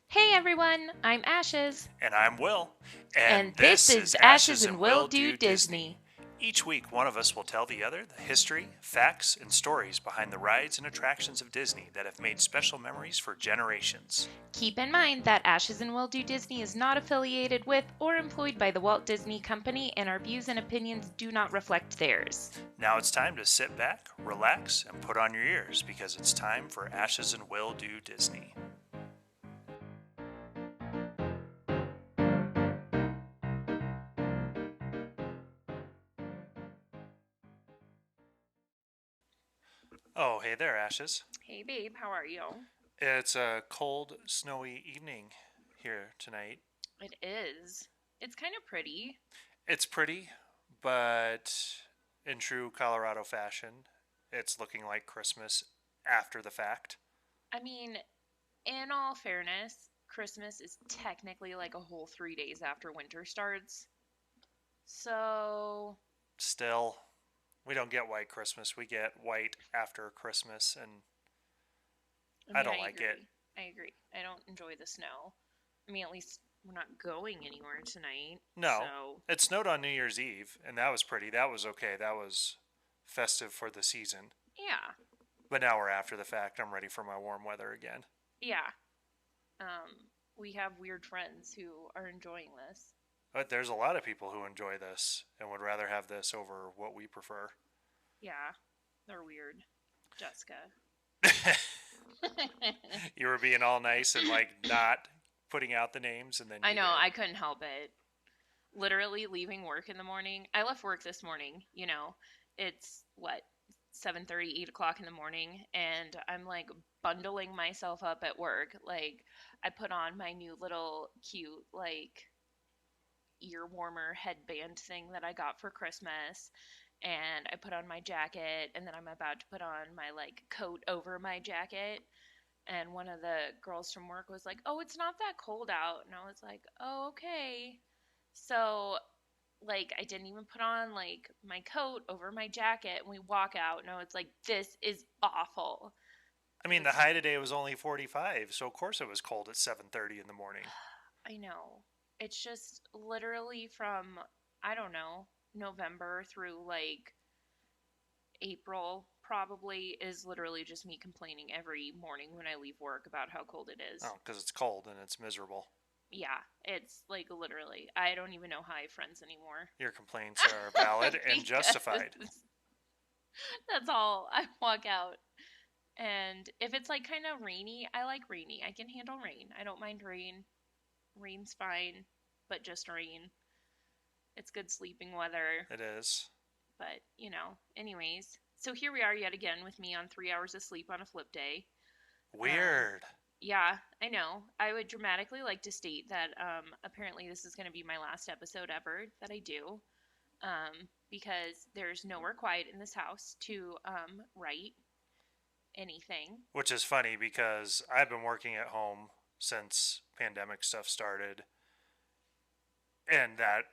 Hey everyone, I'm Ashes, And I'm Will. And and this this is is Ashes Ashes and and Will Will Do Do Disney. Disney. Each week, one of us will tell the other the history, facts, and stories behind the rides and attractions of Disney that have made special memories for generations. Keep in mind that Ashes and Will Do Disney is not affiliated with or employed by the Walt Disney Company, and our views and opinions do not reflect theirs. Now it's time to sit back, relax, and put on your ears because it's time for Ashes and Will Do Disney. Oh, hey there, Ashes. Hey babe, how are you? It's a cold, snowy evening here tonight. It is. It's kind of pretty. It's pretty, but in true Colorado fashion, it's looking like Christmas after the fact. I mean, in all fairness, Christmas is technically like a whole 3 days after winter starts. So, Still, we don't get white Christmas. We get white after Christmas, and I I mean, don't I like it. agree. I agree. I don't enjoy the snow. I mean, at least we're not going anywhere tonight. No, So, it snowed on New Year's Eve, and that was pretty. That was okay. That was festive for the season. yeah. But now we're after the fact. I'm ready for my warm weather again. Yeah. We have weird friends who are enjoying this. But there's a lot of people who enjoy this and would rather have this over what we prefer. Yeah. They're weird. Jessica. You were being all nice and like not putting out the names, and then I you know, did. I couldn't help it. Literally leaving work in the morning. I left work this morning, It's what 7:30, 8 o'clock in the morning, and I'm like bundling myself up at work. Like I put on my new little cute ear warmer headband thing that I got for Christmas, and I put on my jacket, and then I'm about to put on my coat over my jacket. And one of the girls from work was like, "Oh, it's not that cold out." And I was like, "Oh, okay." So, I didn't even put on my coat over my jacket, and we walk out, and I was like, "This is awful." I Because mean, the it's high today was only 45, so of course it was cold at 7:30 in the morning. I know. It's just literally from, I don't know, November through April, probably, is literally just me complaining every morning when I leave work about how cold it is. Oh, because it's cold and it's miserable. Yeah, it's literally, I don't even know how I have friends anymore. Your complaints are valid and Because justified. that's all. I walk out. And if it's kind of rainy, I like rainy. I can handle rain. I don't mind rain. Rain's fine, but just rain. It's good sleeping weather. It is. But, anyways. So here we are yet again with me on 3 hours of sleep on a flip day. Um, Weird. yeah, I know. I would dramatically like to state that apparently this is going to be my last episode ever that I do, because there's nowhere quiet in this house to write anything. Which is funny because I've been working at home since pandemic stuff started, and that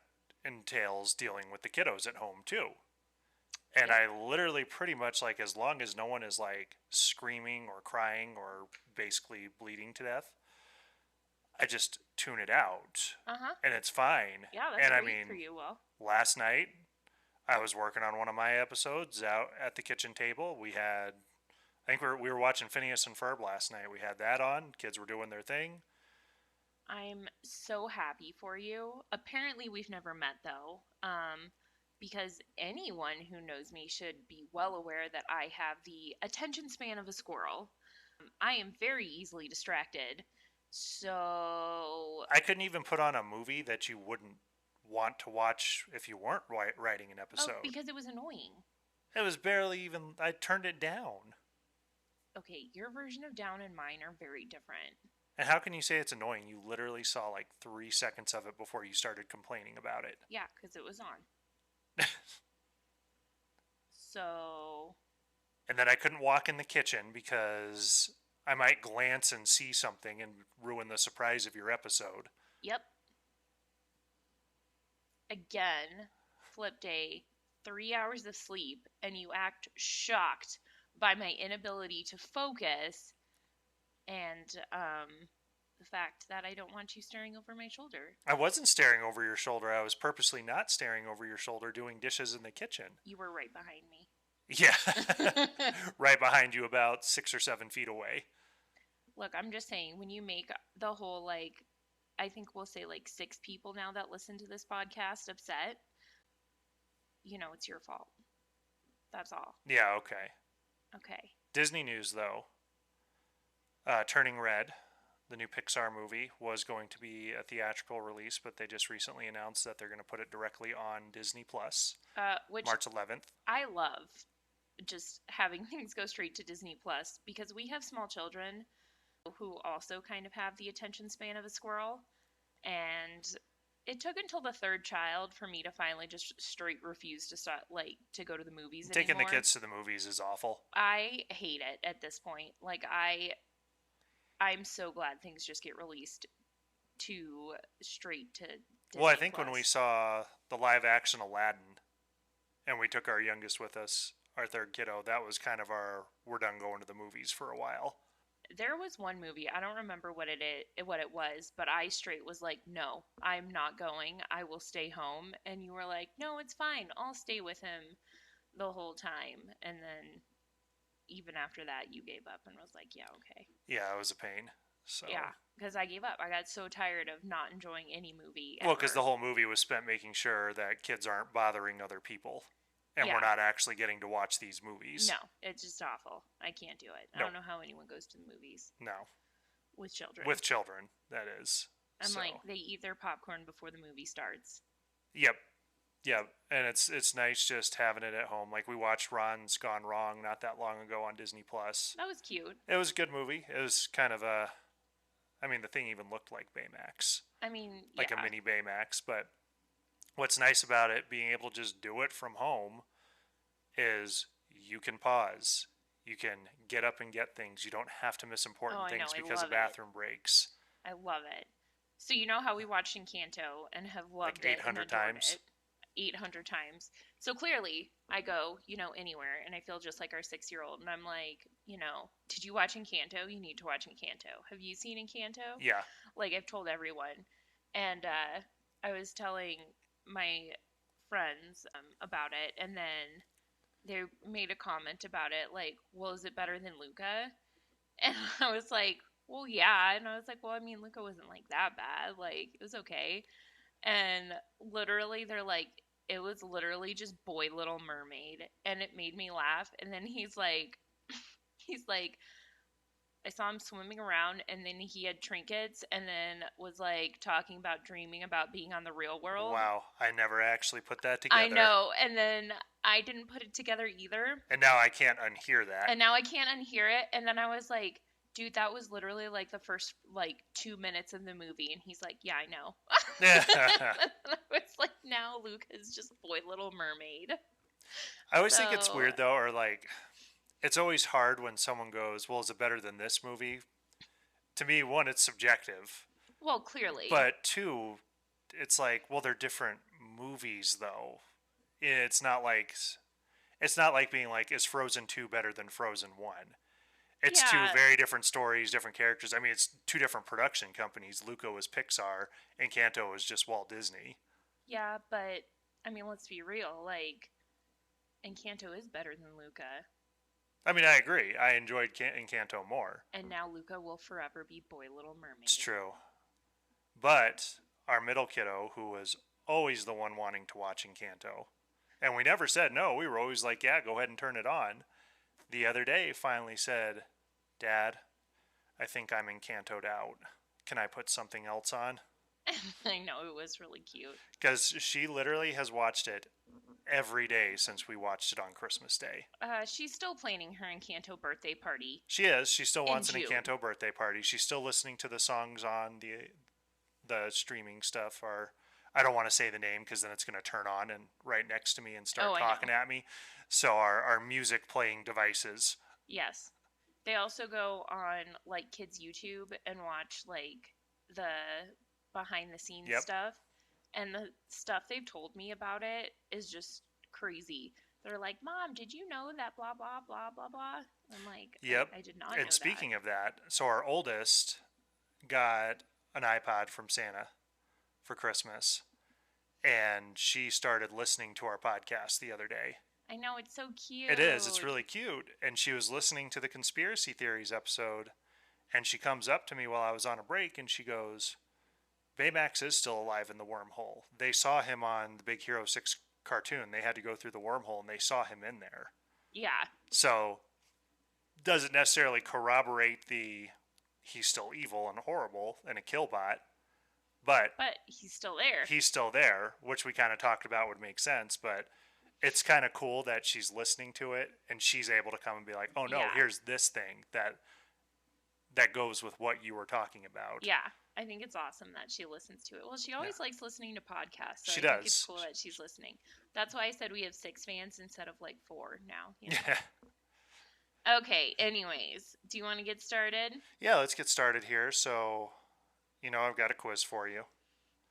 entails dealing with the kiddos at home too. And Yep. I literally pretty much like, as long as no one is like screaming or crying or basically bleeding to death, I just tune it out Uh huh. and it's fine. Yeah, that's And I great for mean, you. Well, last night I was working on one of my episodes out at the kitchen table. I think we were watching Phineas and Ferb last night. We had that on. Kids were doing their thing. I'm so happy for you. Apparently, we've never met though, because anyone who knows me should be well aware that I have the attention span of a squirrel. I am very easily distracted. So, I couldn't even put on a movie that you wouldn't want to watch if you weren't writing an oh, episode. because it was annoying. It was barely even, I turned it down. Okay, your version of down and mine are very different. And how can you say it's annoying? You literally saw like 3 seconds of it before you started complaining about it. Yeah, because it was on. So, And then I couldn't walk in the kitchen because I might glance and see something and ruin the surprise of your episode. yep. Again, flip day, 3 hours of sleep, and you act shocked by my inability to focus and the fact that I don't want you staring over my shoulder. I wasn't staring over your shoulder. I was purposely not staring over your shoulder doing dishes in the kitchen. You were right behind me. Yeah. Right behind you, about 6 or 7 feet away. Look, I'm just saying, when you make the whole, like, I think we'll say like 6 people now that listen to this podcast upset, it's your fault. That's all. Yeah, okay. Okay. Disney news, though. Turning Red, the new Pixar movie, was going to be a theatrical release, but they just recently announced that they're going to put it directly on Disney Plus, Which March 11th. I love, just having things go straight to Disney Plus, because we have small children who also kind of have the attention span of a squirrel, and it took until the third child for me to finally just straight refuse to start, like, to go to the movies Taking anymore. the kids to the movies is awful. I hate it at this point. Like, I'm so glad things just get released to straight to Disney Well, I think Plus. when we saw the live action Aladdin and we took our youngest with us, our third kiddo, that was kind of our we're done going to the movies for a while. There was one movie, I don't remember what it was, but I straight was like, no, I'm not going. I will stay home. And you were like, no, it's fine. I'll stay with him the whole time. And then even after that, you gave up and was like, yeah, okay. Yeah, it was a pain. So yeah, because I gave up. I got so tired of not enjoying any movie. Well, because the whole movie was spent making sure that kids aren't bothering other people. And we're not actually getting to watch these movies. No, it's just awful. I can't do it. I don't know how anyone goes to the movies. No. With children. With children, that is. I'm like, they eat their popcorn before the movie starts. Yep. Yep. And it's nice just having it at home. Like, we watched Ron's Gone Wrong not that long ago on Disney Plus. That was cute. It was a good movie. It was kind of a... I mean, the thing even looked like Baymax. I mean, like a mini Baymax. But what's nice about it, being able to just do it from home, is you can pause. You can get up and get things. You don't have to miss important things because of bathroom breaks. I love it. So you know how we watched Encanto and have loved like 800 times? 800 times. So clearly, I go, anywhere, and I feel just like our 6-year-old. And I'm like, did you watch Encanto? You need to watch Encanto. Have you seen Encanto? Yeah. Like, I've told everyone. And I was telling my friends about it, and then they made a comment about it, like, well, is it better than Luca? And I was like, well, yeah. And I was like, well, I mean, Luca wasn't, like, that bad. Like, it was okay. And literally, they're like, it was literally just Boy Little Mermaid. And it made me laugh. And then he's like, I saw him swimming around, and then he had trinkets, and then was like talking about dreaming about being on the real world. Wow, I never actually put that together. I know, and then I didn't put it together either. And now I can't unhear that. And then I was like, dude, that was literally like the first 2 minutes of the movie, and he's like, yeah, I know. And I was like, now Luca's just Boy Little Mermaid. I always think it's weird though, or like, it's always hard when someone goes, well, is it better than this movie? To me, one, it's subjective. Well, clearly. But two, it's like, well, they're different movies though. It's not like being like, is Frozen 2 better than Frozen 1? It's two very different stories, different characters. I mean, it's two different production companies. Luca was Pixar, and Encanto was just Walt Disney. Yeah, but, I mean, let's be real. Like, Encanto is better than Luca. I mean, I agree. I enjoyed Encanto more. And now Luca will forever be Boy Little Mermaid. It's true. But our middle kiddo, who was always the one wanting to watch Encanto, and we never said no. We were always like, yeah, go ahead and turn it on. The other day finally said, Dad, I think I'm Encantoed out. Can I put something else on? I know, it was really cute. Because she literally has watched it every day since we watched it on Christmas Day. She's still planning her Encanto birthday party. She is. She still wants an Encanto birthday party. She's still listening to the songs on the streaming stuff. Or I don't want to say the name because then it's going to turn on and right next to me and start talking at me. So our music playing devices. Yes. They also go on like kids' YouTube and watch like the behind the scenes stuff. And the stuff they've told me about it is just crazy. They're like, Mom, did you know that blah, blah, blah, blah, blah? I'm like, yep. I did not know that. And speaking of that, so our oldest got an iPod from Santa for Christmas, and she started listening to our podcast the other day. I know, it's so cute. It is. It's really cute. And she was listening to the conspiracy theories episode, and she comes up to me while I was on a break, and she goes, Baymax is still alive in the wormhole. They saw him on the Big Hero 6 cartoon. They had to go through the wormhole, and they saw him in there. Yeah. So, doesn't necessarily corroborate the he's still evil and horrible and a killbot, but he's still there. He's still there, which we kind of talked about would make sense, but it's kind of cool that she's listening to it and she's able to come and be like, oh no, here's this thing that goes with what you were talking about. Yeah. I think it's awesome that she listens to it. Well, she always likes listening to podcasts. So she I does. think it's cool that she's listening. That's why I said we have 6 fans instead of like 4 now. You know? Yeah. Okay. Anyways, do you want to get started? Yeah, let's get started here. So, I've got a quiz for you.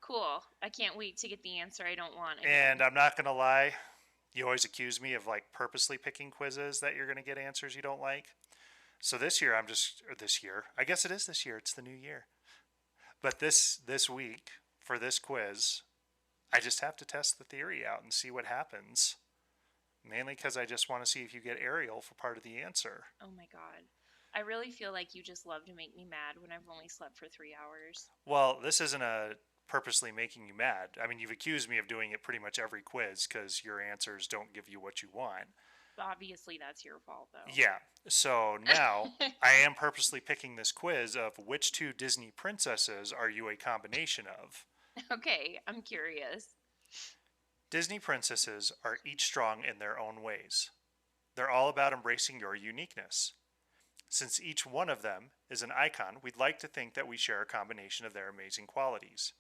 Cool. I can't wait to get the answer I don't want. And I'm not going to lie. You always accuse me of like purposely picking quizzes that you're going to get answers you don't like. So this year, I guess it is this year. It's the new year. But this week, for this quiz, I just have to test the theory out and see what happens. Mainly because I just want to see if you get Ariel for part of the answer. Oh my god. I really feel like you just love to make me mad when I've only slept for 3 hours. Well, this isn't a purposely making you mad. I mean, you've accused me of doing it pretty much every quiz because your answers don't give you what you want. Obviously, that's your fault, though. Yeah. So now I am purposely picking this quiz of which 2 Disney princesses are you a combination of? Okay, I'm curious. Disney princesses are each strong in their own ways. They're all about embracing your uniqueness. Since each one of them is an icon, we'd like to think that we share a combination of their amazing qualities.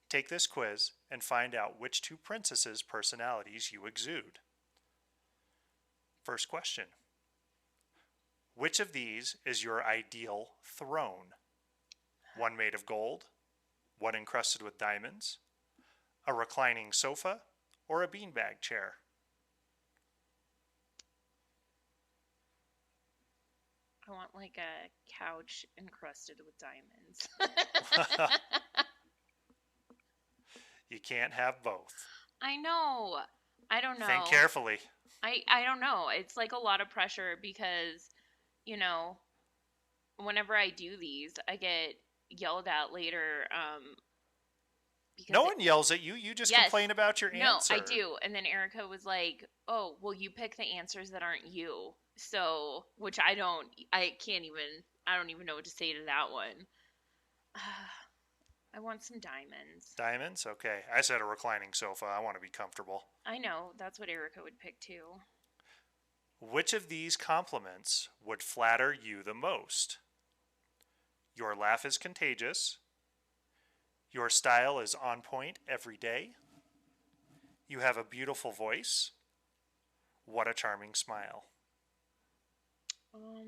Take this quiz and find out which 2 princesses' personalities you exude. First question. Which of these is your ideal throne? One made of gold, one encrusted with diamonds, a reclining sofa, or a beanbag chair? I want like a couch encrusted with diamonds. You can't have both. I know. I don't know. Think carefully. I don't know. It's like a lot of pressure because, whenever I do these, I get yelled at later. No one yells at you. You just complain about your answer. No, I do. And then Erica was like, oh, well, you pick the answers that aren't you. So, which I don't even know what to say to that one. I want some diamonds. Diamonds? Okay. I said a reclining sofa. I want to be comfortable. I know. That's what Erica would pick too. Which of these compliments would flatter you the most? Your laugh is contagious. Your style is on point every day. You have a beautiful voice. What a charming smile. I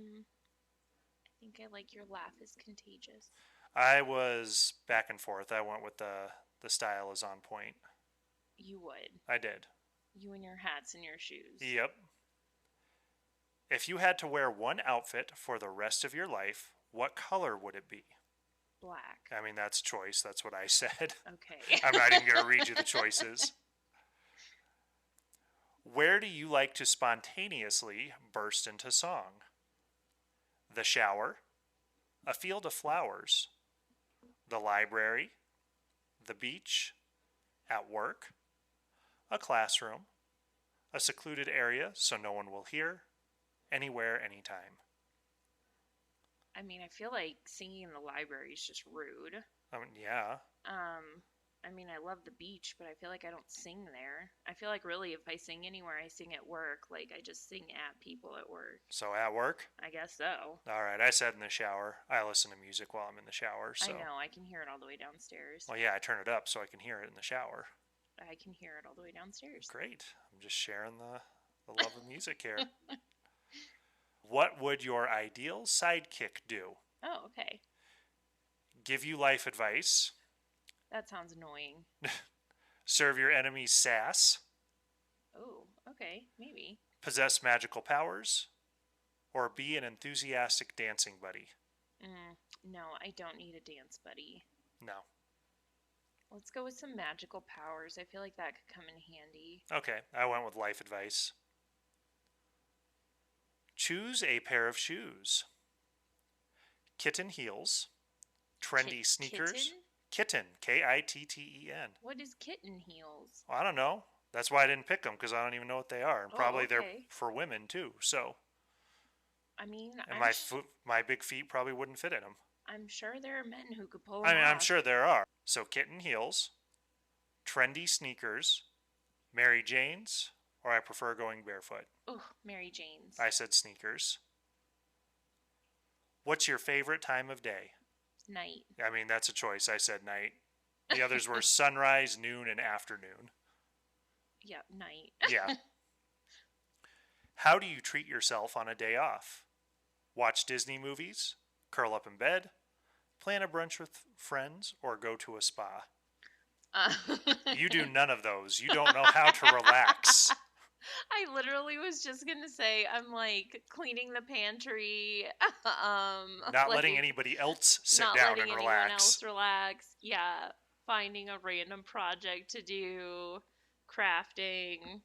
think I like your laugh is contagious. I was back and forth. I went with the style is on point. You would. I did. You and your hats and your shoes. Yep. If you had to wear one outfit for the rest of your life, what color would it be? Black. I mean, that's choice. That's what I said. Okay. I'm not even going to read you the choices. Where do you like to spontaneously burst into song? The shower, a field of flowers, the library, the beach, at work, a classroom, a secluded area so no one will hear, anywhere, anytime. I mean, I feel like singing in the library is just rude. Yeah. I mean, I love the beach, but I feel like I don't sing there. I feel like really if I sing anywhere, I sing at work. Like, I just sing at people at work. So at work? I guess so. All right, I said in the shower. I listen to music while I'm in the shower. So. I know, I can hear it all the way downstairs. Well, yeah, I turn it up so I can hear it in the shower. I can hear it all the way downstairs. Great. I'm just sharing the love of music here. What would your ideal sidekick do? Oh, okay. Give you life advice. That sounds annoying. Serve your enemies sass. Oh, okay, maybe. Possess magical powers. Or be an enthusiastic dancing buddy. No, I don't need a dance buddy. No. Let's go with some magical powers. I feel like that could come in handy. Okay, I went with life advice. Choose a pair of shoes. Kitten heels, trendy sneakers. Kitten? Kitten, Kitten. What is kitten heels? Well, I don't know. That's why I didn't pick them, because I don't even know what they are. And Oh, probably they're okay. for women too. So, I mean, and my big feet probably wouldn't fit in them. I'm sure there are men who could pull I them mean, I'm off. sure there are. So kitten heels, trendy sneakers, Mary Jane's, or I prefer going barefoot. Oh, Mary Jane's. I said sneakers. What's your favorite time of day? Night. I mean, that's a choice. I said night. The others were sunrise, noon, and afternoon. Yep, night. Yeah. How do you treat yourself on a day off? Watch Disney movies, curl up in bed, plan a brunch with friends, or go to a spa? Uh, You do none of those. You don't know how to relax. I literally was just gonna say I'm like cleaning the pantry, Not like letting anybody else sit not down letting and anyone relax. else relax. Yeah, finding a random project to do, crafting.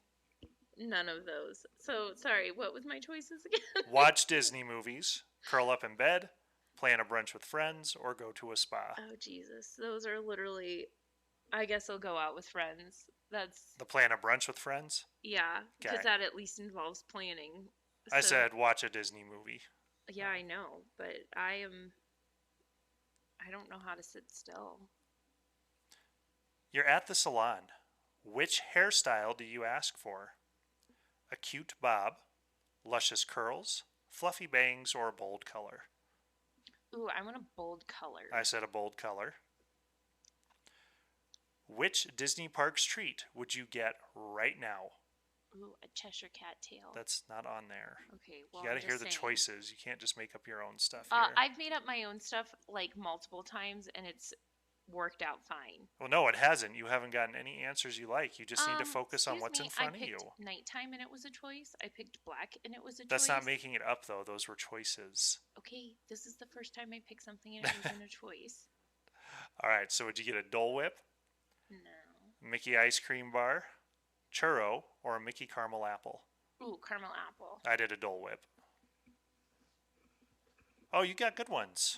None of those. So sorry. What was my choices again? Watch Disney movies, curl up in bed, plan a brunch with friends, or go to a spa. Oh Jesus, those are literally. I guess I'll go out with friends. That's The plan a brunch with friends? yeah, because Okay. that at least involves planning. I So said watch a Disney movie. yeah, I know, but I am. I don't know how to sit still. You're at the salon. Which hairstyle do you ask for? A cute bob, luscious curls, fluffy bangs, or a bold color? Ooh, I want a bold color. I said a bold color. Which Disney Parks treat would you get right now? Ooh, a Cheshire cat tail. That's not on there. Okay, well, You I'm got to hear just the saying. choices. You can't just make up your own stuff here. I've made up my own stuff like multiple times, and it's worked out fine. Well, no, it hasn't. You haven't gotten any answers you like. You just need to focus on Excuse what's me, in front I of you. picked nighttime, and it was a choice. I picked black, and it was a That's choice. not making it up, though. Those were choices. Okay, this is the first time I picked something, and it wasn't a choice. All right, so would you get a Dole Whip, No. Mickey ice cream bar, churro, or a Mickey caramel apple? Ooh, caramel apple. I did a Dole Whip. Oh, you got good ones.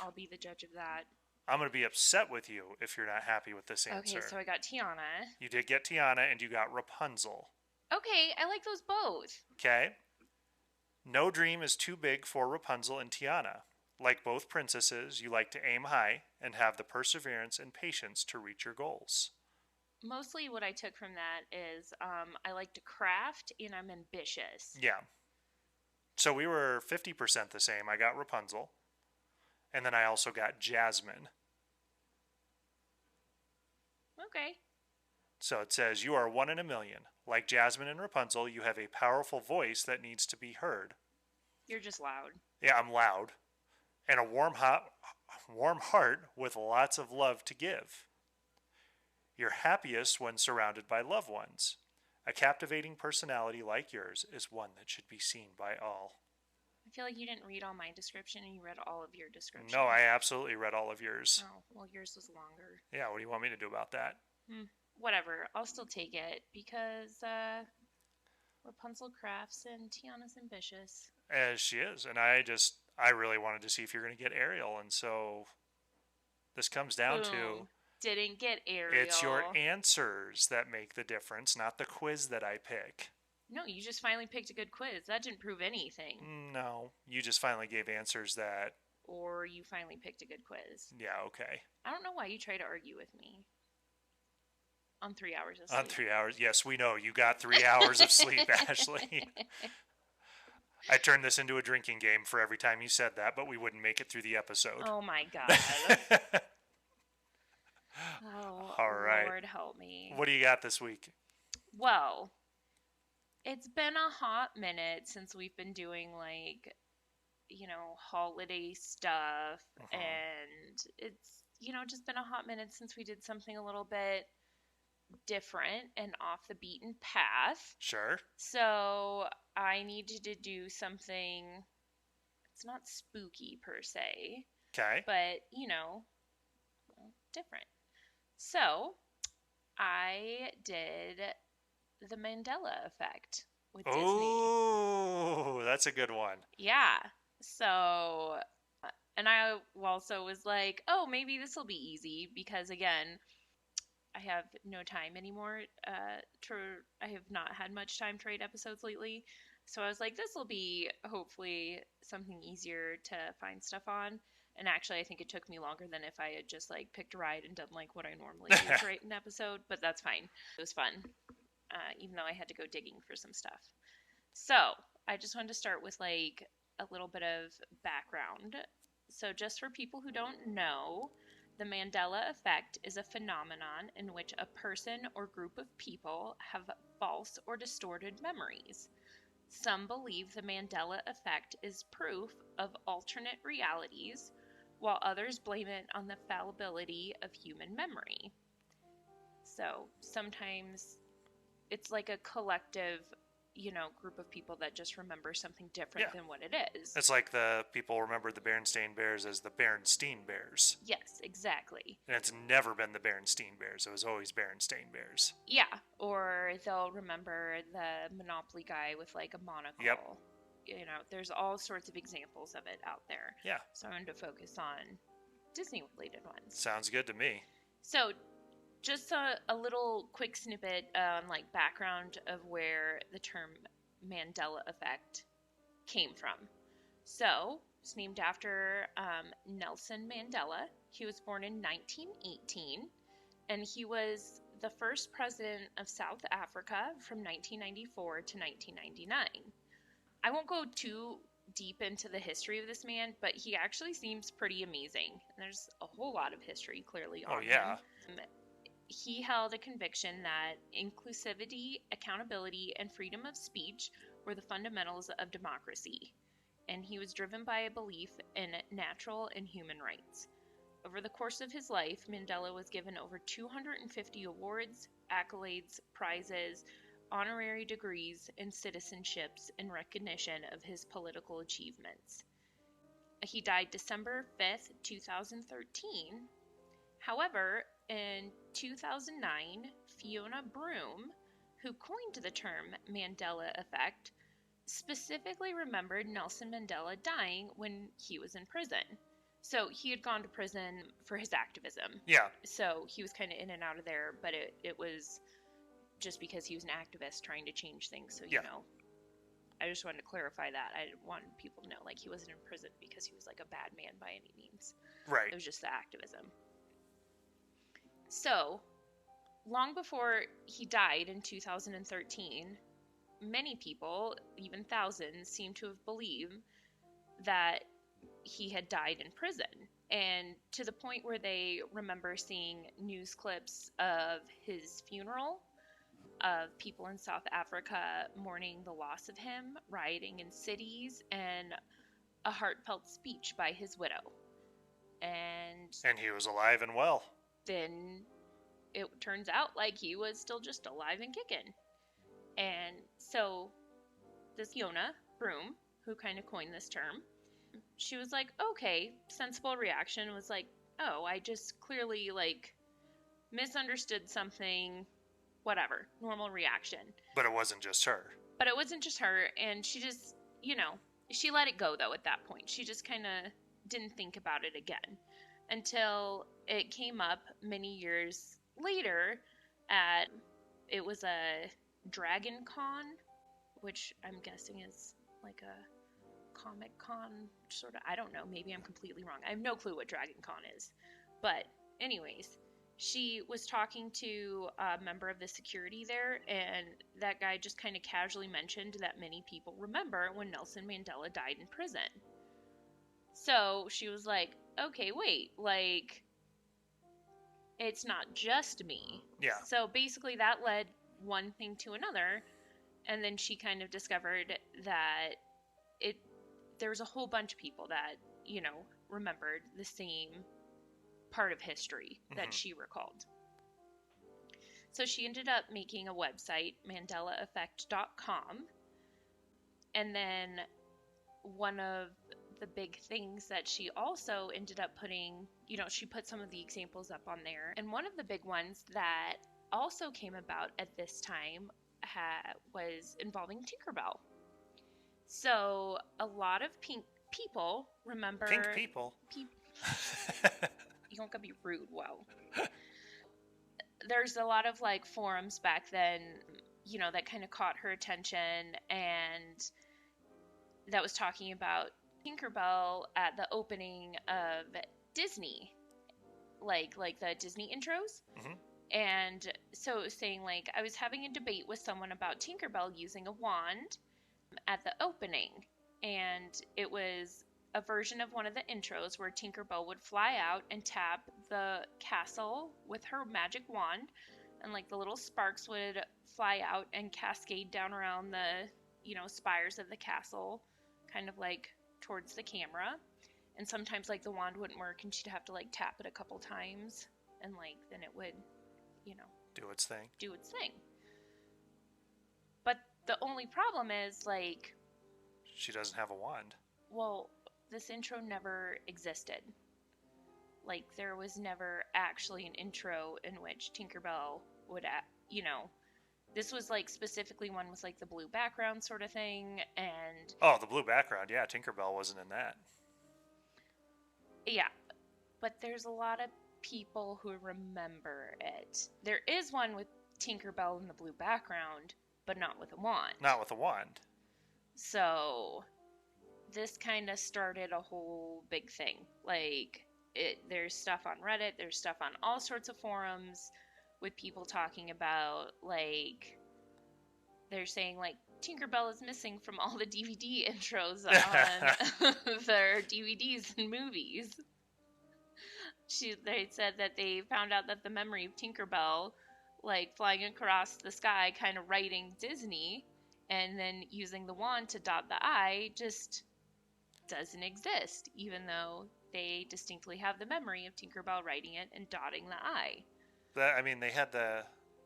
I'll be the judge of that. I'm going to be upset with you if you're not happy with this answer. Okay, so I got Tiana. You did get Tiana and you got Rapunzel. Okay, I like those both. Okay? No dream is too big for Rapunzel and Tiana. Like both princesses, you like to aim high and have the perseverance and patience to reach your goals. Mostly what I took from that is I like to craft and I'm ambitious. Yeah. So we were 50% the same. I got Rapunzel. And then I also got Jasmine. Okay. So it says, you are one in a million. Like Jasmine and Rapunzel, you have a powerful voice that needs to be heard. You're just loud. Yeah, I'm loud. And a warm heart with lots of love to give. You're happiest when surrounded by loved ones. A captivating personality like yours is one that should be seen by all. I feel like you didn't read all my description and you read all of your description. No, I absolutely read all of yours. Oh, well, yours was longer. Yeah, what do you want me to do about that? Whatever. I'll still take it because Rapunzel crafts and Tiana's ambitious. As she is. And I really wanted to see if you're going to get Ariel. And so this comes down to... Didn't get Ariel. It's your answers that make the difference, not the quiz that I pick. No, you just finally picked a good quiz. That didn't prove anything. No, you just finally gave answers that... Or you finally picked a good quiz. Yeah, okay. I don't know why you try to argue with me. On 3 hours of sleep. On 3 hours. Yes, we know. You got 3 hours of sleep, Ashley. I turned this into a drinking game for every time you said that, but we wouldn't make it through the episode. Oh my God. Oh, all right. Lord help me. What do you got this week? Well, it's been a hot minute since we've been doing holiday stuff. And it's, just been a hot minute since we did something a little bit different and off the beaten path. Sure. So I needed to do something It's not spooky per se, Okay. but, different. So, I did the Mandela Effect with Disney. Oh, that's a good one. Yeah. So, and I also was like, oh, maybe this will be easy because, again, I have no time anymore. I have not had much time to write episodes lately. So I was like, this will be hopefully something easier to find stuff on. And actually, I think it took me longer than if I had just like picked a ride and done like what I normally do to write an episode. But that's fine. It was fun, even though I had to go digging for some stuff. So I just wanted to start with like a little bit of background. So just for people who don't know, the Mandela effect is a phenomenon in which a person or group of people have false or distorted memories. Some believe the Mandela effect is proof of alternate realities, while others blame it on the fallibility of human memory. So sometimes it's like a collective, group of people that just remember something different Yeah. than what it is. It's like the people remember the Berenstain Bears as the Berenstein Bears. Yes, exactly. And it's never been the Berenstein Bears. It was always Berenstain Bears. Yeah, or they'll remember the Monopoly guy with like a monocle. Yep. There's all sorts of examples of it out there. Yeah. So I wanted to focus on Disney related ones. Sounds good to me. So just a little quick snippet on like background of where the term Mandela effect came from. So it's named after Nelson Mandela. He was born in 1918, and he was the first president of South Africa from 1994 to 1999. I won't go too deep into the history of this man, but he actually seems pretty amazing. There's a whole lot of history clearly on him. He held a conviction that inclusivity, accountability, and freedom of speech were the fundamentals of democracy, and he was driven by a belief in natural and human rights. Over the course of his life, Mandela was given over 250 awards, accolades, prizes, honorary degrees, and citizenships in recognition of his political achievements. He died December 5th, 2013. However, in 2009, Fiona Broome, who coined the term Mandela effect, specifically remembered Nelson Mandela dying when he was in prison. So he had gone to prison for his activism. Yeah. So he was kind of in and out of there, but it was just because he was an activist trying to change things. So, I just wanted to clarify that. I wanted people to know, like, he wasn't in prison because he was, like, a bad man by any means. Right. It was just the activism. So, long before he died in 2013, many people, even thousands, seem to have believed that he had died in prison. And to the point where they remember seeing news clips of his funeral, of people in South Africa mourning the loss of him, rioting in cities, and a heartfelt speech by his widow. And he was alive and well. Then it turns out like he was still just alive and kicking. And so this Fiona Broome, who kind of coined this term, she was like, okay, sensible reaction was like, oh, I just clearly like misunderstood something, whatever, normal reaction. But it wasn't just her. And she just, she let it go though at that point. She just kind of didn't think about it again until it came up many years later it was a Dragon Con, which I'm guessing is like a Comic Con sort of, I don't know, maybe I'm completely wrong. I have no clue what Dragon Con is. But anyways, she was talking to a member of the security there, and that guy just kind of casually mentioned that many people remember when Nelson Mandela died in prison. So she was like, okay, wait, like, it's not just me. Yeah. So basically that led one thing to another, and then she kind of discovered that there was a whole bunch of people that, remembered the same part of history that she recalled. So she ended up making a website, mandelaeffect.com, and then one of the big things that she also ended up putting, she put some of the examples up on there. And one of the big ones that also came about at this time was involving Tinkerbell. So a lot of pink people remember... Pink people? You don't gotta be rude, wow. There's a lot of, like, forums back then, that kind of caught her attention, and that was talking about Tinkerbell at the opening of Disney, like the Disney intros. Mm-hmm. And so it was saying, like, I was having a debate with someone about Tinkerbell using a wand at the opening, and it was a version of one of the intros where Tinkerbell would fly out and tap the castle with her magic wand, and, like, the little sparks would fly out and cascade down around the, spires of the castle, kind of, like, towards the camera. And sometimes, like, the wand wouldn't work, and she'd have to, like, tap it a couple times, and, like, then it would, do its thing. But the only problem is, like... she doesn't have a wand. Well, this intro never existed. Like, there was never actually an intro in which Tinkerbell would, this was, like, specifically one with, like, the blue background sort of thing, and... Oh, the blue background, yeah, Tinkerbell wasn't in that. Yeah, but there's a lot of people who remember it. There is one with Tinkerbell in the blue background, but not with a wand. Not with a wand. So, this kind of started a whole big thing. Like, there's stuff on Reddit, there's stuff on all sorts of forums with people talking about, like, they're saying, like, Tinkerbell is missing from all the DVD intros on their DVDs and movies. They said that they found out that the memory of Tinkerbell, like, flying across the sky, kind of writing Disney, and then using the wand to dot the I, just doesn't exist, even though they distinctly have the memory of Tinkerbell writing it and dotting the I. They had the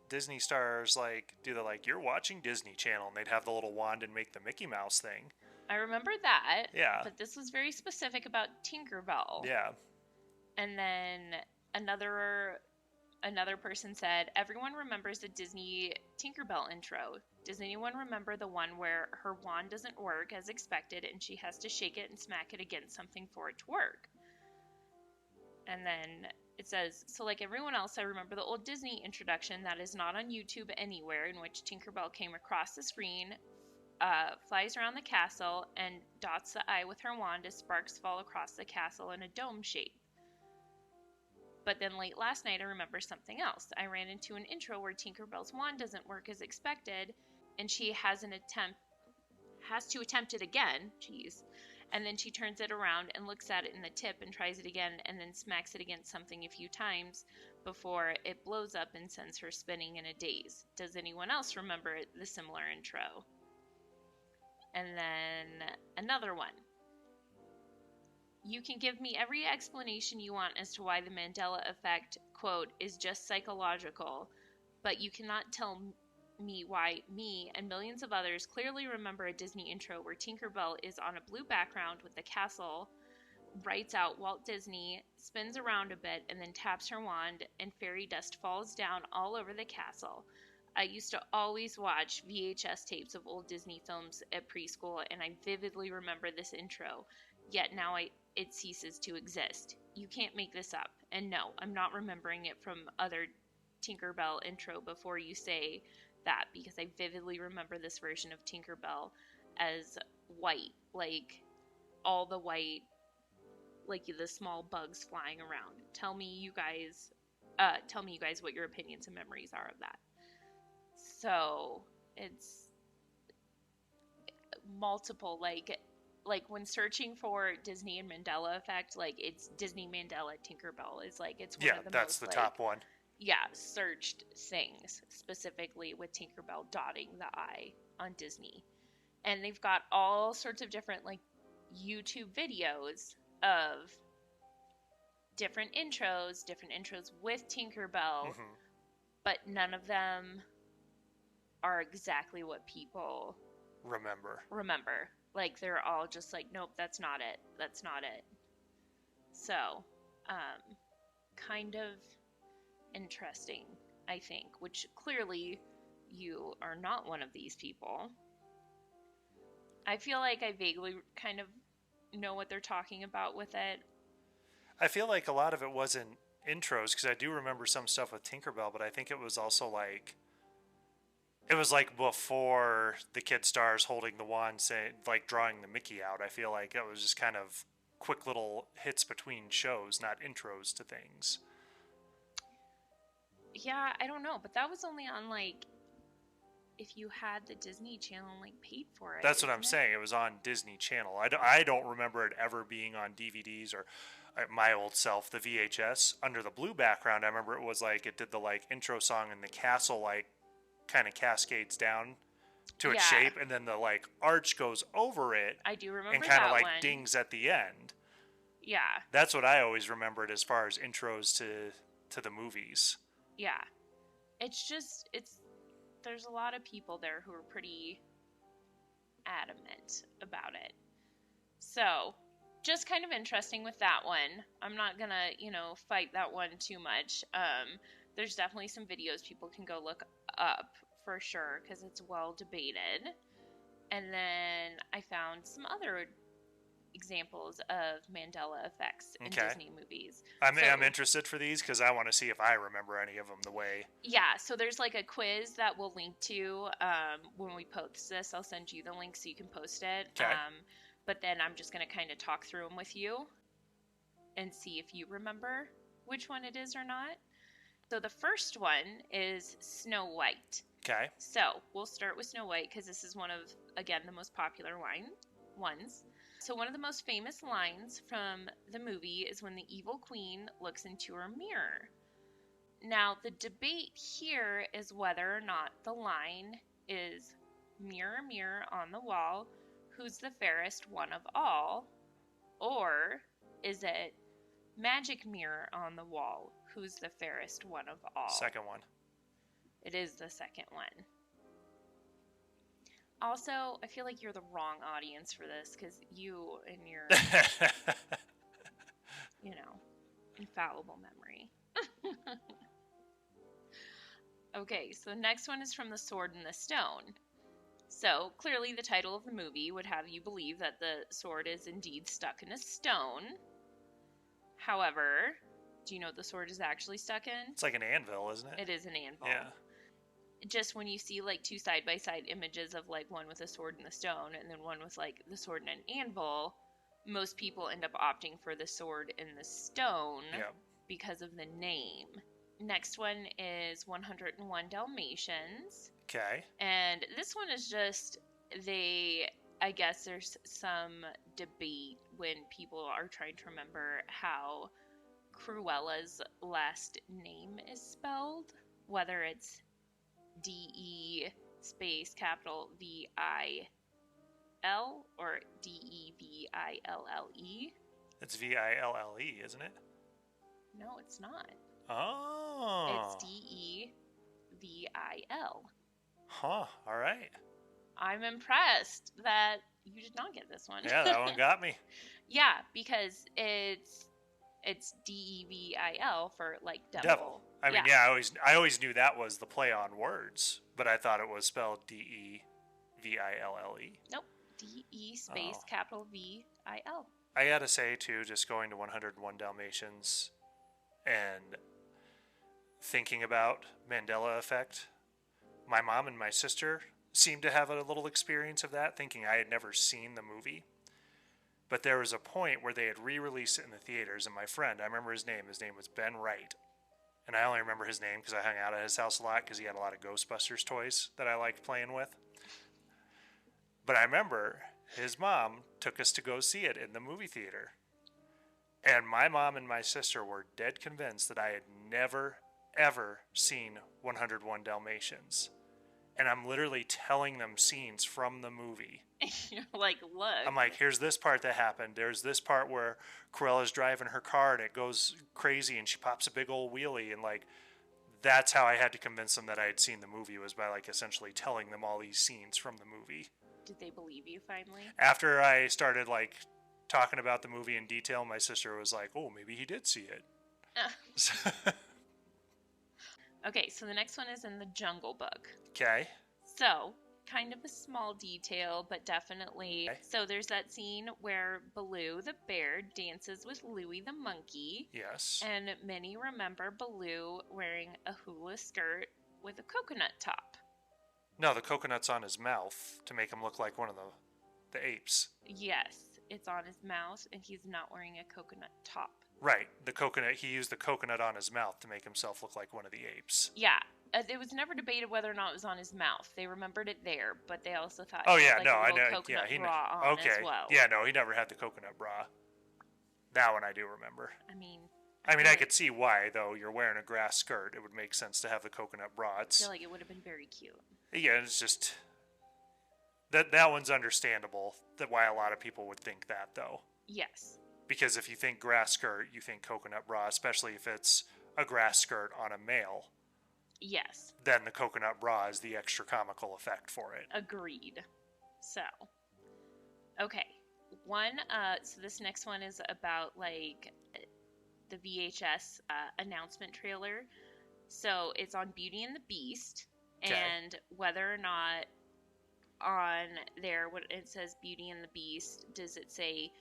Disney stars, like, do the, like, you're watching Disney Channel, and they'd have the little wand and make the Mickey Mouse thing. I remember that. Yeah. But this was very specific about Tinkerbell. Yeah. And then another person said, everyone remembers the Disney Tinkerbell intro. Does anyone remember the one where her wand doesn't work as expected and she has to shake it and smack it against something for it to work? And then it says, so like everyone else, I remember the old Disney introduction that is not on YouTube anywhere, in which Tinkerbell came across the screen, flies around the castle, and dots the I with her wand as sparks fall across the castle in a dome shape. But then late last night, I remember something else. I ran into an intro where Tinkerbell's wand doesn't work as expected, and she has to attempt it again. Jeez. And then she turns it around and looks at it in the tip and tries it again, and then smacks it against something a few times before it blows up and sends her spinning in a daze. Does anyone else remember the similar intro? And then another one. You can give me every explanation you want as to why the Mandela Effect, quote, is just psychological, but you cannot tell me why me and millions of others clearly remember a Disney intro where Tinkerbell is on a blue background with the castle, writes out Walt Disney, spins around a bit, and then taps her wand, and fairy dust falls down all over the castle. I used to always watch VHS tapes of old Disney films at preschool, and I vividly remember this intro, yet now it ceases to exist. You can't make this up. And no, I'm not remembering it from other Tinkerbell intro before you say that, because I vividly remember this version of Tinkerbell as white, like all the white, like the small bugs flying around. Tell me you guys what your opinions and memories are of that. So it's multiple, like when searching for Disney and Mandela Effect, like it's Disney Mandela Tinkerbell is like it's one of the that's most, the top one. Yeah, searched things specifically with Tinkerbell dotting the I on Disney. And they've got all sorts of different like YouTube videos of different intros with Tinkerbell, Mm-hmm. but none of them are exactly what people remember. Like they're all just like, nope, that's not it. That's not it. So, kind of interesting, I think, which clearly you are not one of these people. I feel like I vaguely kind of know what they're talking about with it. I feel like a lot of it wasn't intros because I do remember some stuff with Tinkerbell, but I think it was also like it was like before the kid stars holding the wand, saying like drawing the Mickey out. I feel like it was just kind of quick little hits between shows, not intros to things. Yeah, I don't know, but that was only on like if you had the Disney Channel and like paid for it, That's what I'm isn't it? saying. It was on Disney Channel. I don't remember it ever being on DVDs or my old self, the VHS under the blue background. I remember it was like it did the like intro song and the castle like kind of cascades down to its Yeah, shape, and then the like arch goes over it I do and remember kind of that like one. dings at the end. Yeah, That's what I always remembered as far as intros to the movies. yeah. It's there's a lot of people there who are pretty adamant about it. So, just kind of interesting with that one. I'm not gonna, fight that one too much. There's definitely some videos people can go look up for sure because it's well debated. And then I found some other examples of Mandela effects in Okay, Disney movies. I'm So, interested for these because I want to see if I remember any of them the way. yeah, so there's like a quiz that we'll link to when we post this. I'll send you the link so you can post it. Okay, But then I'm just going to kind of talk through them with you and see if you remember which one it is or not. So the first one is Snow White. okay, So we'll start with Snow White because this is one of, again, the most popular ones. So one of the most famous lines from the movie is when the evil queen looks into her mirror. Now, the debate here is whether or not the line is mirror, mirror on the wall, who's the fairest one of all? Or is it magic mirror on the wall, who's the fairest one of all? second one. It is the second one. Also, I feel like you're the wrong audience for this because you and your, infallible memory. Okay, so the next one is from The Sword and the Stone. So, clearly, the title of the movie would have you believe that the sword is indeed stuck in a stone. However, do you know what the sword is actually stuck in? It's like an anvil, isn't it? It is an anvil. Yeah. Just when you see like two side by side images of like one with a sword and a stone and then one with like the sword and an anvil, most people end up opting for the sword and the stone Yeah. because of the name. Next one is 101 Dalmatians. Okay. And this one is just I guess there's some debate when people are trying to remember how Cruella's last name is spelled, whether it's DE space capital VIL or DEVILLE. It's VILLE, isn't it? No, it's not. Oh. It's DEVIL. Huh. All right. I'm impressed that you did not get this one. Yeah, that one got me. Yeah, because it's DEVIL for like devil. Devil. I mean, yeah, I always knew that was the play on words, but I thought it was spelled DEVILLE. Nope. DE space capital VIL. I gotta say too, just going to 101 Dalmatians and thinking about Mandela Effect, my mom and my sister seemed to have a little experience of that, thinking I had never seen the movie. But there was a point where they had re-released it in the theaters, and my friend, I remember his name was Ben Wright. And I only remember his name because I hung out at his house a lot because he had a lot of Ghostbusters toys that I liked playing with. But I remember his mom took us to go see it in the movie theater. And my mom and my sister were dead convinced that I had never, ever seen 101 Dalmatians. And I'm literally telling them scenes from the movie. You're like, look. I'm like, here's this part that happened. There's this part where Cruella's driving her car and it goes crazy and she pops a big old wheelie. And like, that's how I had to convince them that I had seen the movie, was by like essentially telling them all these scenes from the movie. Did they believe you finally? After I started, like, talking about the movie in detail, my sister was like, oh, maybe he did see it. Okay, so the next one is in the Jungle Book. Okay. So, kind of a small detail, but definitely. Okay. So, there's that scene where Baloo the bear dances with Louie the monkey. Yes. And many remember Baloo wearing a hula skirt with a coconut top. No, the coconut's on his mouth to make him look like one of the apes. Yes, it's on his mouth, and he's not wearing a coconut top. Right. The coconut, he used the coconut on his mouth to make himself look like one of the apes. Yeah. It was never debated whether or not it was on his mouth. They remembered it there, but they also thought Oh, he yeah, had, like, no, a I little know. coconut Yeah, bra on okay. as well. Yeah, no, he never had the coconut bra. That one I do remember. I mean, I could see why, though. You're wearing a grass skirt. It would make sense to have the coconut bra. I feel like it would have been very cute. Yeah, it's just... That one's understandable, that why a lot of people would think that, though. Yes. Because if you think grass skirt, you think coconut bra, especially if it's a grass skirt on a male. Yes. Then the coconut bra is the extra comical effect for it. Agreed. So, okay. So this next one is about, like, the VHS announcement trailer. So it's on Beauty and the Beast, Okay. and whether or not on there, when it says Beauty and the Beast, does it say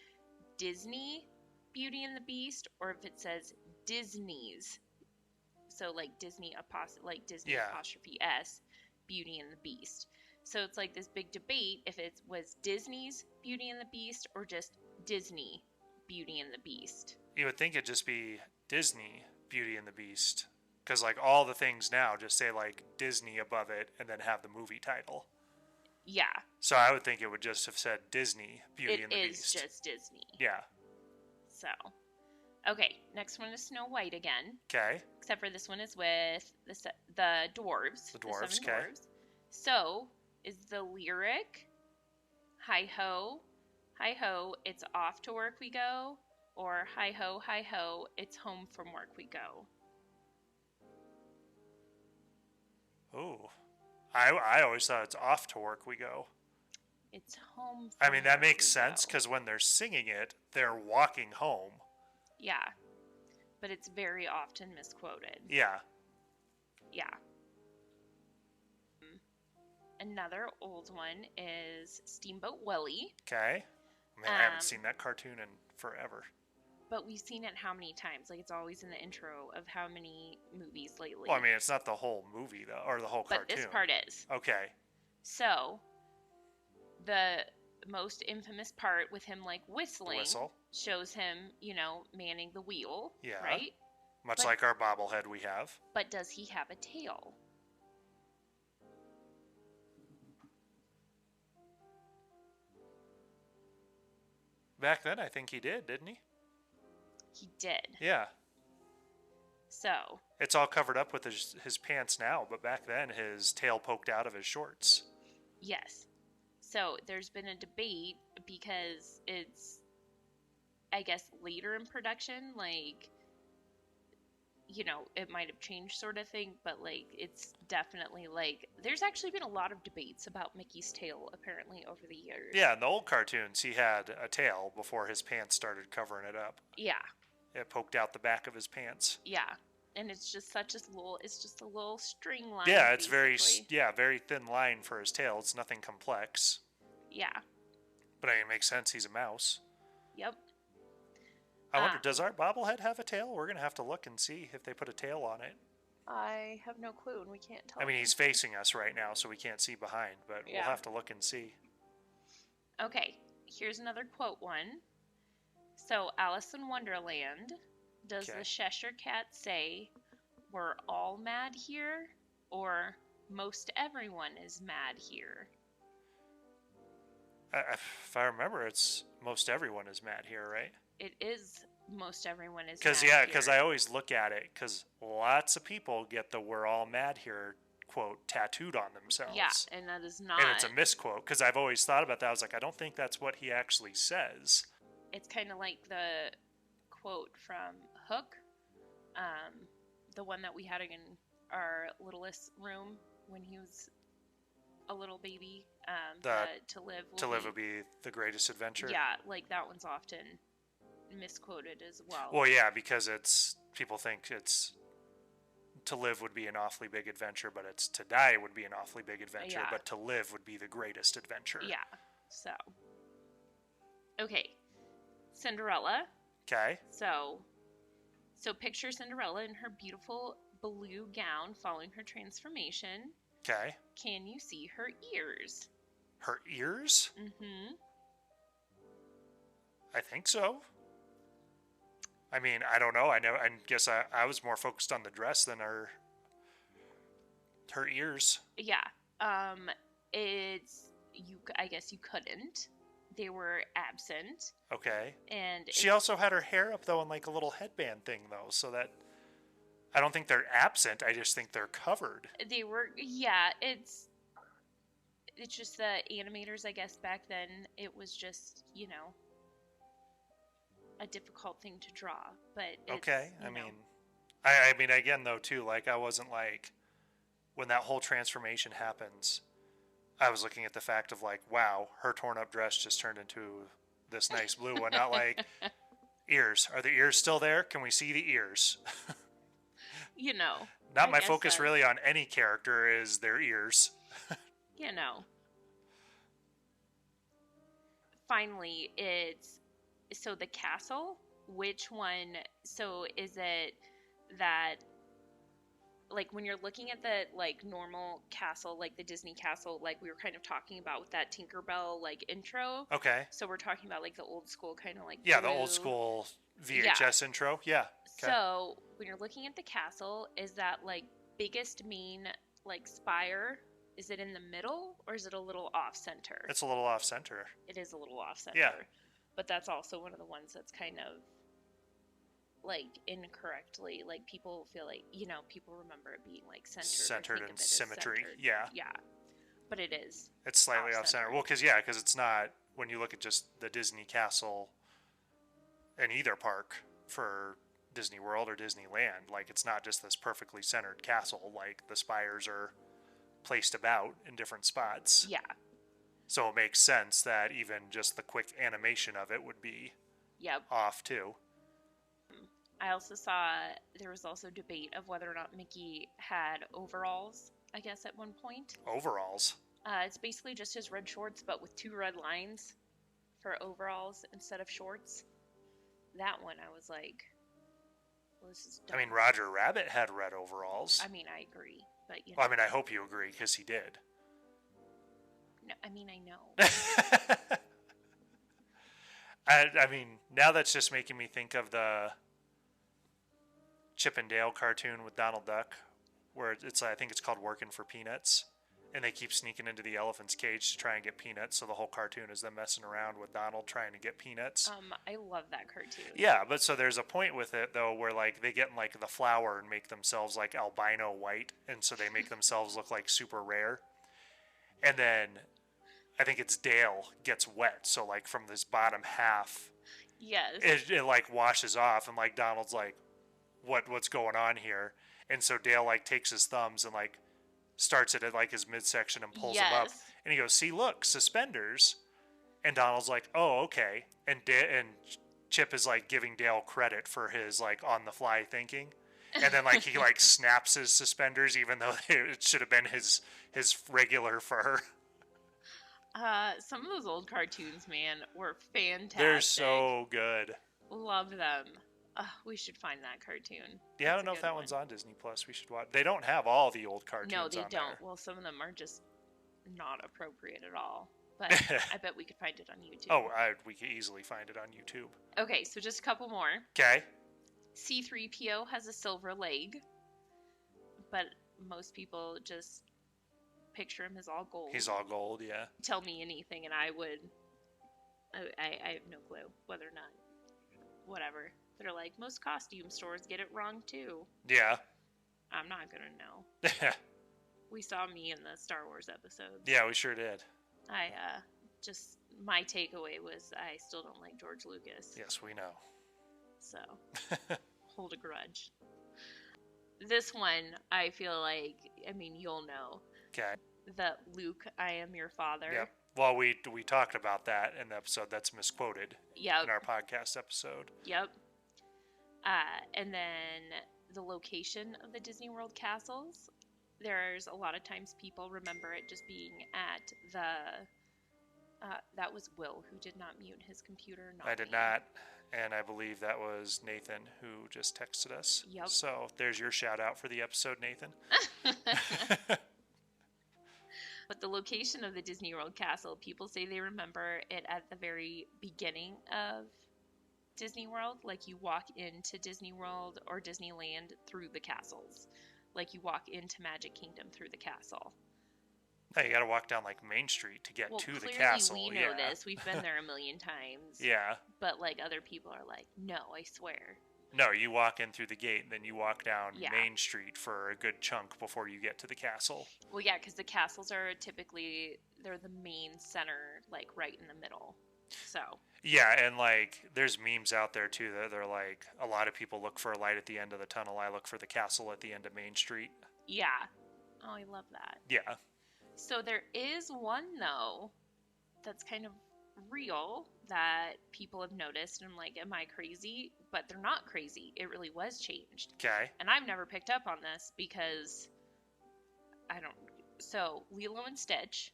Disney Beauty and the Beast, or if it says Disney's, so like Disney apostrophe S, Beauty and the Beast. So it's like this big debate if it was Disney's Beauty and the Beast or just Disney Beauty and the Beast. You would think it'd just be Disney Beauty and the Beast, because like all the things now just say like Disney above it and then have the movie title. Yeah. So I would think it would just have said Disney Beauty and the Beast. It is just Disney. Yeah. So, okay, next one is Snow White again. Okay. Except for this one is with the dwarves. The dwarves, seven okay. dwarves. So, is the lyric, hi ho, it's off to work we go, or hi ho, it's home from work we go? Ooh. I always thought it's off to work we go. It's home from I mean, that work makes we sense go. because when they're singing it, they're walking home. Yeah, but it's very often misquoted. Yeah. Yeah. Another old one is Steamboat Willie. Okay. Man, I haven't seen that cartoon in forever. But we've seen it how many times? Like, it's always in the intro of how many movies lately. Well, I mean, it's not the whole movie, though, or the whole cartoon. But this part is. Okay. So, the most infamous part with him, like, whistling shows him, manning the wheel. Yeah. Right? Much like our bobblehead we have. But does he have a tail? Back then, I think he did, didn't he? He did. Yeah. So. It's all covered up with his pants now, but back then his tail poked out of his shorts. Yes. So there's been a debate because it's, I guess, later in production, like, it might have changed sort of thing, but, like, it's definitely, like, there's actually been a lot of debates about Mickey's tail, apparently, over the years. Yeah, in the old cartoons, he had a tail before his pants started covering it up. Yeah. It poked out the back of his pants. Yeah. And it's just it's just a little string line. Yeah, it's basically. very thin line for his tail. It's nothing complex. Yeah. But I mean, it makes sense. He's a mouse. Yep. I wonder, does our bobblehead have a tail? We're going to have to look and see if they put a tail on it. I have no clue, and we can't tell. I mean, he's facing us right now, so we can't see behind, but we'll have to look and see. Okay, here's another quote one. So, Alice in Wonderland, does the Cheshire Cat say, "We're all mad here," or "Most everyone is mad here"? If I remember, it's most everyone is mad here, right? It is most everyone is mad here. Because I always look at it, because lots of people get the "we're all mad here" quote tattooed on themselves. Yeah, and that is not... And it's a misquote, because I've always thought about that. I was like, I don't think that's what he actually says. It's kind of like the quote from Hook, the one that we had in our littlest room when he was a little baby. The To live would be the greatest adventure. Yeah, like that one's often misquoted as well. Well, yeah, because people think it's to live would be an awfully big adventure, but it's to die would be an awfully big adventure, but to live would be the greatest adventure. Yeah. So. Okay. Cinderella. Okay. So picture Cinderella in her beautiful blue gown following her transformation. Okay. Can you see her ears? Her ears? Mm-hmm. I think so. I mean, I don't know. I guess I was more focused on the dress than her ears. Yeah. I guess you couldn't. They were absent. Okay. And she also had her hair up though in like a little headband thing though, so that I don't think they're absent. I just think they're covered. They were. Yeah. It's just the animators. I guess back then it was just a difficult thing to draw, but okay. I mean, again though too, like I wasn't like when that whole transformation happens. I was looking at the fact of like, wow, her torn up dress just turned into this nice blue one. Not like ears. Are the ears still there? Can we see the ears? Not my focus really on any character is their ears. Finally, so the castle, which one? So is it that like when you're looking at the like normal castle, like the Disney castle, like we were kind of talking about with that Tinkerbell like intro. Okay. So we're talking about like the old school kind of like blue. The old school VHS intro. Yeah. Okay. So when you're looking at the castle, is that like biggest main like spire? Is it in the middle or is it a little off center? It's a little off center. It is a little off center. Yeah. But that's also one of the ones that's kind of like incorrectly, like people feel like people remember it being like centered and symmetry. Yeah, but it's slightly off center. Well, because it's not, when you look at just the Disney castle in either park for Disney World or Disneyland, like it's not just this perfectly centered castle. Like the spires are placed about in different spots. Yeah, so it makes sense that even just the quick animation of it would be off too. I also saw there was also debate of whether or not Mickey had overalls, I guess, at one point. Overalls? It's basically just his red shorts, but with 2 red lines for overalls instead of shorts. That one, I was like, well, this is dumb. I mean, Roger Rabbit had red overalls. I mean, I agree, but Well, I mean, I hope you agree, because he did. No, I mean, I know. I mean, now that's just making me think of the Chip and Dale cartoon with Donald Duck, where I think it's called Working for Peanuts, and they keep sneaking into the elephant's cage to try and get peanuts, so the whole cartoon is them messing around with Donald trying to get peanuts. I love that cartoon. Yeah, but so there's a point with it, though, where like they get in like the flour and make themselves like albino white, and so they make themselves look like super rare. And then I think it's Dale gets wet, so like from this bottom half, it like washes off, and like Donald's like, what's going on here? And so Dale like takes his thumbs and like starts it at like his midsection and pulls them up, and he goes, see, look, suspenders. And Donald's like, oh, okay. And Chip is like giving Dale credit for his like on the fly thinking, and then like he like snaps his suspenders even though it should have been his regular fur. Some of those old cartoons, man, were fantastic. They're so good. Love them. We should find that cartoon. Yeah, I don't know if that one's on Disney Plus. We should watch. They don't have all the old cartoons. No, they on don't. There. Well, some of them are just not appropriate at all. But I bet we could find it on YouTube. Oh, we could easily find it on YouTube. Okay, so just a couple more. Okay. C-3PO has a silver leg, but most people just picture him as all gold. He's all gold, yeah. Tell me anything, and I would. I have no clue whether or not. Whatever. They're like, most costume stores get it wrong too. Yeah. I'm not gonna know. We saw me in the Star Wars episodes. Yeah, we sure did. Just my takeaway was I still don't like George Lucas. Yes, we know. So, hold a grudge. This one, I feel like, I mean, you'll know. Okay. The Luke, I am your father. Yep. Well, we talked about that in the episode that's misquoted in Yep. our podcast episode. Yep. And then the location of the Disney World castles. There's a lot of times people remember it just being at the. That was Will who did not mute his computer. Not I did me. not, and I believe that was Nathan who just texted us. Yep. So there's your shout out for the episode, Nathan. But the location of the Disney World castle, people say they remember it at the very beginning of Disney World. Like you walk into Disney World or Disneyland through the castles. Like you walk into Magic Kingdom through the castle. No, you got to walk down like Main Street to get to the clearly castle. We know this. We've been there a million times. Yeah. But like other people are like, no, I swear. No, you walk in through the gate, and then you walk down Main Street for a good chunk before you get to the castle. Well, yeah, because the castles are typically, they're the main center, like right in the middle. So. Yeah, and like there's memes out there too that they're like, a lot of people look for a light at the end of the tunnel. I look for the castle at the end of Main Street. Yeah. Oh, I love that. Yeah. So there is one, though, that's kind of real that people have noticed, and I'm like, am I crazy? But they're not crazy. It really was changed. Okay. And I've never picked up on this because I don't. So Lilo and Stitch.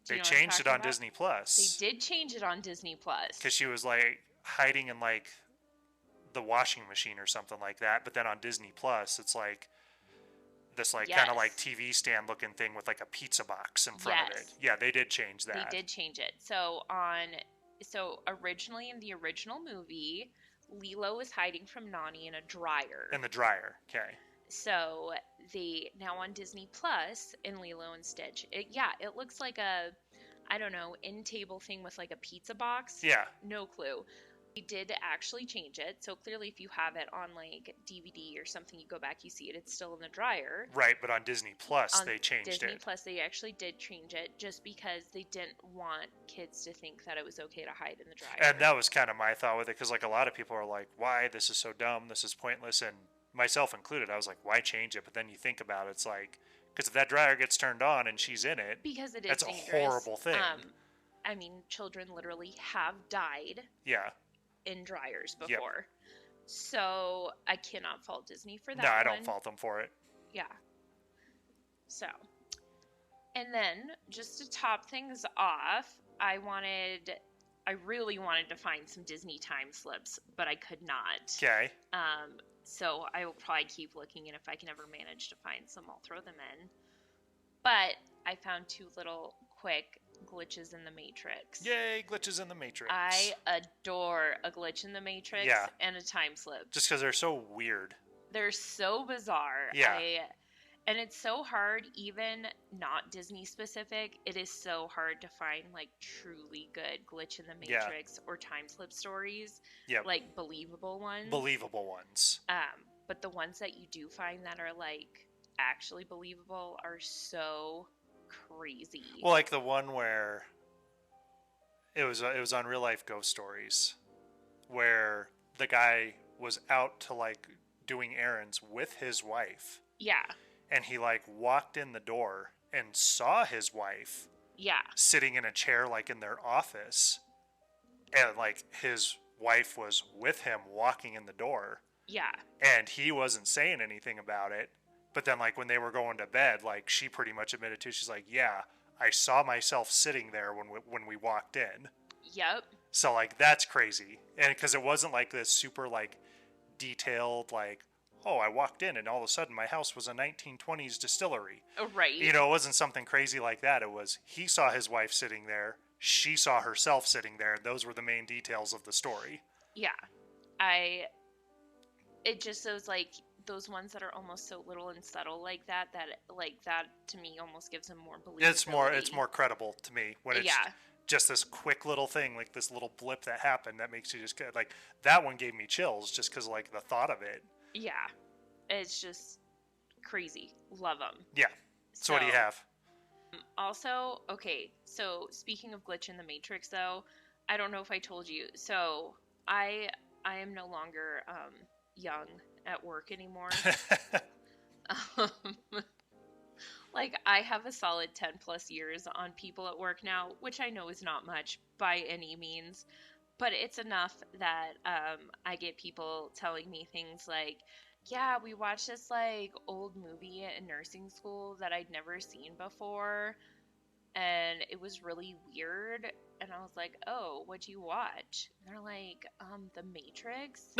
They changed it on Disney Plus. They did change it on Disney Plus. Because she was like hiding in like the washing machine or something like that. But then on Disney Plus, it's like this like kind of like TV stand looking thing with like a pizza box in front of it. Yeah, they did change that. They did change it. So originally in the original movie, Lilo was hiding from Nani in a dryer. In the dryer, okay. So now on Disney Plus in Lilo and Stitch, it looks like a, I don't know, end table thing with like a pizza box. Yeah. No clue. They did actually change it. So clearly if you have it on like DVD or something, you go back, you see it, it's still in the dryer. Right, but on Disney Plus, they changed it. Disney Plus, they actually did change it just because they didn't want kids to think that it was okay to hide in the dryer. And that was kind of my thought with it, because like a lot of people are like, why? This is so dumb. This is pointless. And myself included, I was like, why change it? But then you think about it, it's like, because if that dryer gets turned on and she's in it, because it is that's dangerous. A horrible thing. I mean, children literally have died. Yeah. In dryers before. Yep. So I cannot fault Disney for that. No, I don't fault them for it. Yeah. So, and then just to top things off, I really wanted to find some Disney time slips, but I could not. Okay. So I will probably keep looking, and if I can ever manage to find some, I'll throw them in. But I found two little quick glitches in the Matrix. Yay, glitches in the Matrix. I adore a glitch in the Matrix and a time slip. Just because they're so weird. They're so bizarre. Yeah. And it's so hard, even not Disney specific, it is so hard to find like truly good glitch in the Matrix or time slip stories. Yeah. Like believable ones. Believable ones. But the ones that you do find that are like actually believable are so crazy. Well, like the one where it was on Real Life Ghost Stories, where the guy was out to like doing errands with his wife. Yeah. And he like walked in the door and saw his wife. Yeah. Sitting in a chair like in their office, and like his wife was with him walking in the door. Yeah. And he wasn't saying anything about it. But then, like, when they were going to bed, like, she pretty much admitted to, she's like, yeah, I saw myself sitting there when we walked in. Yep. So, like, that's crazy. And because it wasn't, like, this super, like, detailed, like, oh, I walked in and all of a sudden my house was a 1920s distillery. Right. You know, it wasn't something crazy like that. It was, he saw his wife sitting there, she saw herself sitting there, and those were the main details of the story. Yeah. It just shows, like, those ones that are almost so little and subtle like that to me almost gives them more believability. It's more credible to me when it's just this quick little thing, like this little blip that happened that makes you just get, like, that one gave me chills just because, like, the thought of it. Yeah. It's just crazy. Love them. Yeah. So what do you have? Also, okay, so speaking of glitch in the Matrix, though, I don't know if I told you. So I am no longer young at work anymore. Like, I have a solid 10 plus years on people at work now, which I know is not much by any means, but it's enough that I get people telling me things like, yeah, we watched this like old movie in nursing school that I'd never seen before, and it was really weird. And I was like, oh, what'd you watch? And they're like, The Matrix.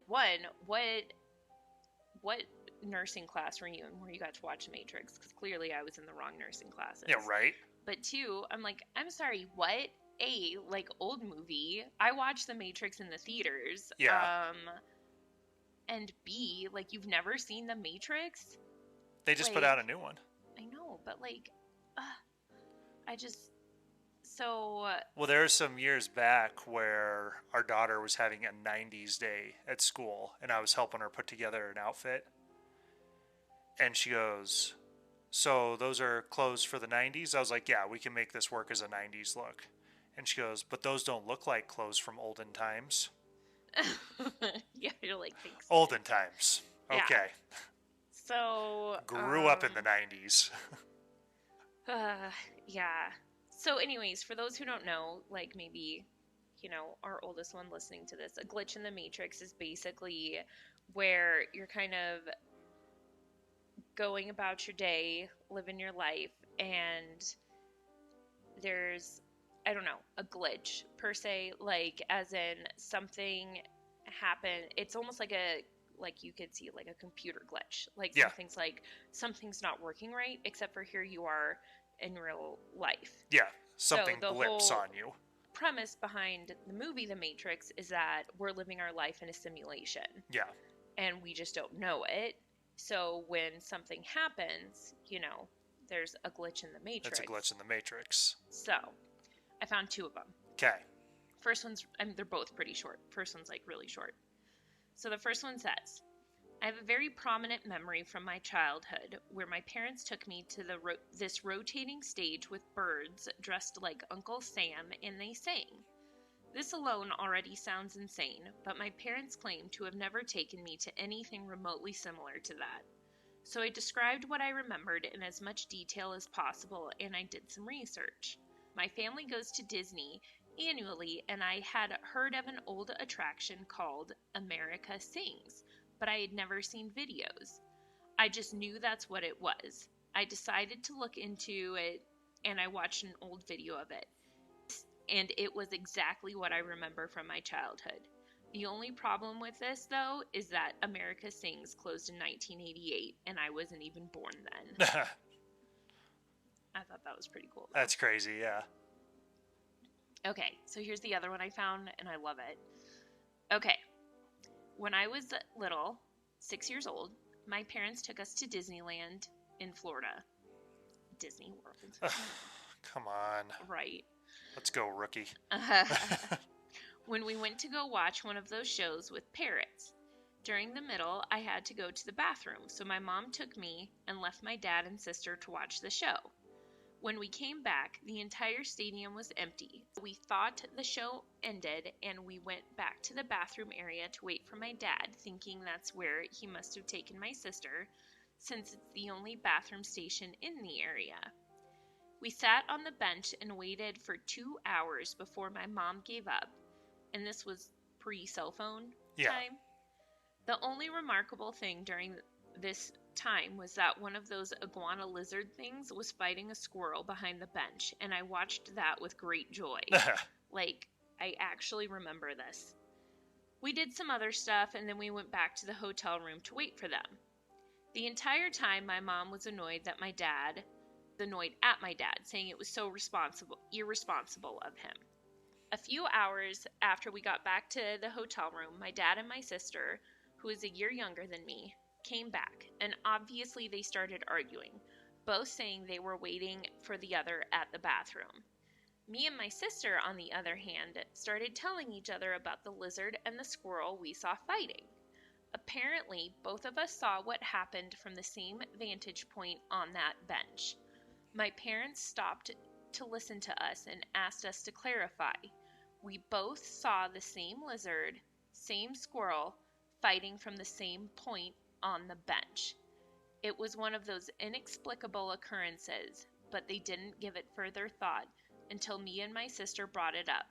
One, what nursing class were you in where you got to watch Matrix? Because clearly I was in the wrong nursing classes. Yeah, right. But two, I'm like, I'm sorry, what? A, like, old movie. I watched The Matrix in the theaters. Yeah. And B, like, you've never seen The Matrix? They just put Like, out a new one. I know, but like, I just, so, Well, there were some years back where our daughter was having a 90s day at school, and I was helping her put together an outfit. And she goes, so those are clothes for the 90s? I was like, yeah, we can make this work as a 90s look. And she goes, but those don't look like clothes from olden times. yeah, you're like, thanks. Olden times. Okay. Yeah. So, grew up in the 90s. yeah. So anyways, for those who don't know, like maybe, our oldest one listening to this, a glitch in the Matrix is basically where you're kind of going about your day, living your life, and there's, I don't know, a glitch per se, like as in something happened. It's almost like you could see like a computer glitch. Like something's not working right, except for here you are in real life. Yeah, something blips on you. Premise behind the movie The Matrix is that we're living our life in a simulation. Yeah. And we just don't know it. So when something happens, there's a glitch in the Matrix. That's a glitch in the Matrix. So, I found two of them. Okay. First one's, they're both pretty short. First one's like really short. So the first one says, I have a very prominent memory from my childhood where my parents took me to this rotating stage with birds dressed like Uncle Sam, and they sang. This alone already sounds insane, but my parents claim to have never taken me to anything remotely similar to that. So I described what I remembered in as much detail as possible, and I did some research. My family goes to Disney annually, and I had heard of an old attraction called America Sings, but I had never seen videos. I just knew that's what it was. I decided to look into it, and I watched an old video of it. And it was exactly what I remember from my childhood. The only problem with this, though, is that America Sings closed in 1988, and I wasn't even born then. I thought that was pretty cool, though. That's crazy, yeah. Okay, so here's the other one I found, and I love it. Okay. When I was little, 6 years old, my parents took us to Disneyland in Florida. Disney World. Come on. Right. Let's go, rookie. When we went to go watch one of those shows with parrots. During the middle, I had to go to the bathroom, so my mom took me and left my dad and sister to watch the show. When we came back, the entire stadium was empty. We thought the show ended, and we went back to the bathroom area to wait for my dad, thinking that's where he must have taken my sister, since it's the only bathroom station in the area. We sat on the bench and waited for 2 hours before my mom gave up, and this was pre-cell phone time. The only remarkable thing during this time was that one of those iguana lizard things was fighting a squirrel behind the bench, and I watched that with great joy. Like, I actually remember this. We did some other stuff, and then we went back to the hotel room to wait for them. The entire time, my mom was annoyed at my dad, saying it was so irresponsible of him. A few hours after we got back to the hotel room, my dad and my sister, who is a year younger than me, came back, and obviously they started arguing, both saying they were waiting for the other at the bathroom. Me and my sister, on the other hand, started telling each other about the lizard and the squirrel we saw fighting. Apparently, both of us saw what happened from the same vantage point on that bench. My parents stopped to listen to us and asked us to clarify. We both saw the same lizard, same squirrel, fighting from the same point on the bench. It was one of those inexplicable occurrences, but they didn't give it further thought until me and my sister brought it up.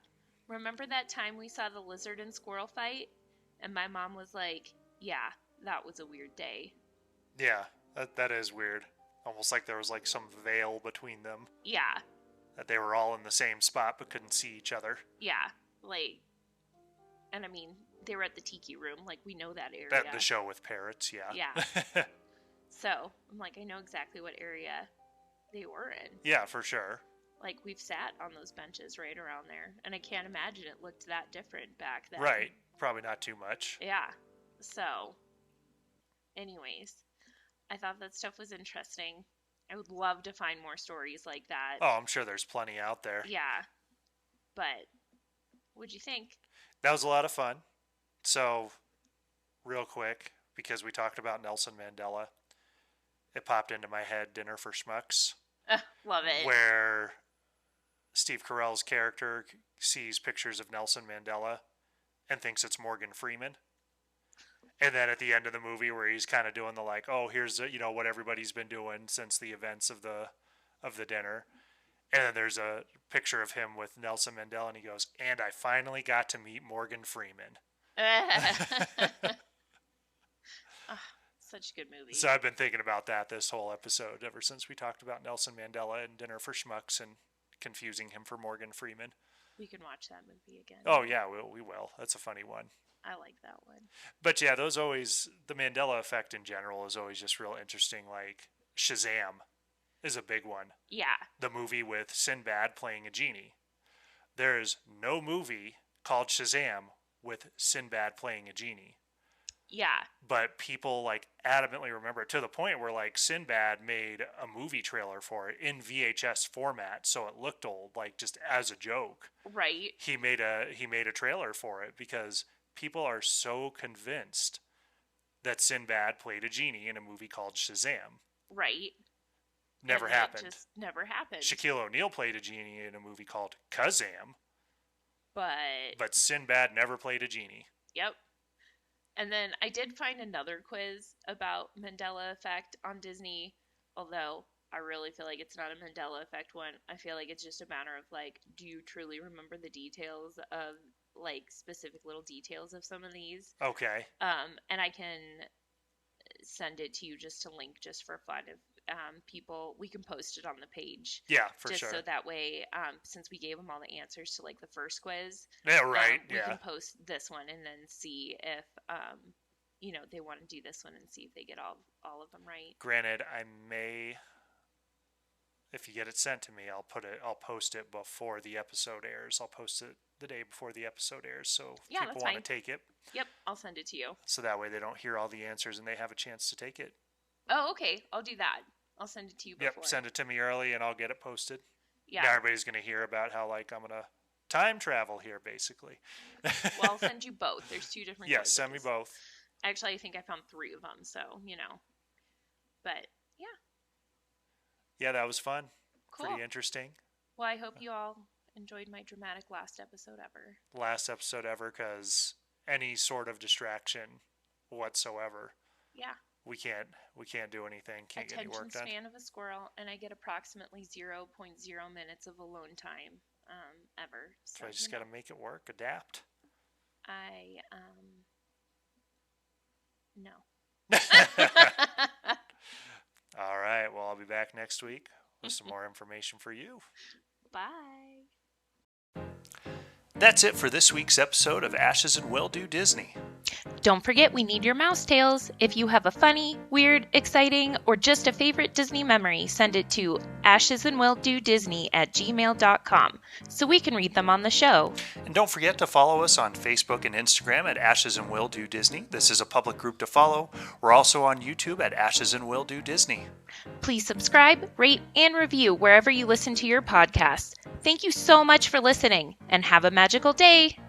Remember that time we saw the lizard and squirrel fight? And my mom was like, yeah, that was a weird day. Yeah, that is weird. Almost like there was like some veil between them. Yeah. That they were all in the same spot but couldn't see each other. Yeah, like, and I mean, they were at the tiki room, like, we know that area. The show with parrots, yeah. Yeah. So, I'm like, I know exactly what area they were in. Yeah, for sure. Like, we've sat on those benches right around there, and I can't imagine it looked that different back then. Right, probably not too much. Yeah, so, anyways, I thought that stuff was interesting. I would love to find more stories like that. Oh, I'm sure there's plenty out there. Yeah, but what'd you think? That was a lot of fun. So, real quick, because we talked about Nelson Mandela, it popped into my head Dinner for Schmucks. Love it. Where Steve Carell's character sees pictures of Nelson Mandela and thinks it's Morgan Freeman. And then at the end of the movie where he's kind of doing the like, oh, here's what everybody's been doing since the events of the dinner. And then there's a picture of him with Nelson Mandela and he goes, and I finally got to meet Morgan Freeman. Such a good movie. So I've been thinking about that this whole episode ever since we talked about Nelson Mandela and Dinner for Schmucks and confusing him for Morgan Freeman. We can watch that movie again. Oh, yeah, we will. That's a funny one. I like that one. But yeah, the Mandela Effect in general is always just real interesting. Like Shazam is a big one. Yeah. The movie with Sinbad playing a genie. There's no movie called Shazam with Sinbad playing a genie. Yeah. But people like adamantly remember it to the point where like Sinbad made a movie trailer for it in VHS format, so it looked old, like just as a joke. Right. He made a trailer for it because people are so convinced that Sinbad played a genie in a movie called Shazam. Right. Never happened. It just never happened. Shaquille O'Neal played a genie in a movie called Kazam. But Sinbad never played a genie. Yep. And then I did find another quiz about Mandela Effect on Disney, although I really feel like it's not a Mandela Effect one. I feel like it's just a matter of like, do you truly remember the details of like specific little details of some of these? Okay. And I can send it to you just to link just for fun. If people, we can post it on the page. Yeah, for just sure. So that way, since we gave them all the answers to like the first quiz, yeah, right. We can post this one and then see if they want to do this one and see if they get all of them right. Granted, I may, if you get it sent to me, I'll post it before the episode airs. I'll post it the day before the episode airs, so if people want to take it. Yep, I'll send it to you. So that way they don't hear all the answers and they have a chance to take it. Oh, okay. I'll do that. I'll send it to you before. Yep, send it to me early and I'll get it posted. Yeah. Now everybody's going to hear about how like I'm going to time travel here, basically. Well, I'll send you both. There's 2 different quizzes. Send me both. Actually, I think I found 3 of them, so, But, yeah. Yeah, that was fun. Cool. Pretty interesting. Well, I hope you all enjoyed my dramatic last episode ever. Last episode ever, because any sort of distraction whatsoever. Yeah. We can't do anything. Can't get any work done. Attention span of a squirrel, and I get approximately 0.0 minutes of alone time ever. So I just got to make it work, adapt. No. All right. Well, I'll be back next week with some more information for you. Bye. That's it for this week's episode of Ashes and Will Do Disney. Don't forget we need your mouse tales. If you have a funny, weird, exciting, or just a favorite Disney memory, send it to ashesandwilldodisney@gmail.com so we can read them on the show. And don't forget to follow us on Facebook and Instagram at Ashes and Will Do Disney. This is a public group to follow. We're also on YouTube at Ashes and Will Do Disney. Please subscribe, rate, and review wherever you listen to your podcasts. Thank you so much for listening, and have a magical day.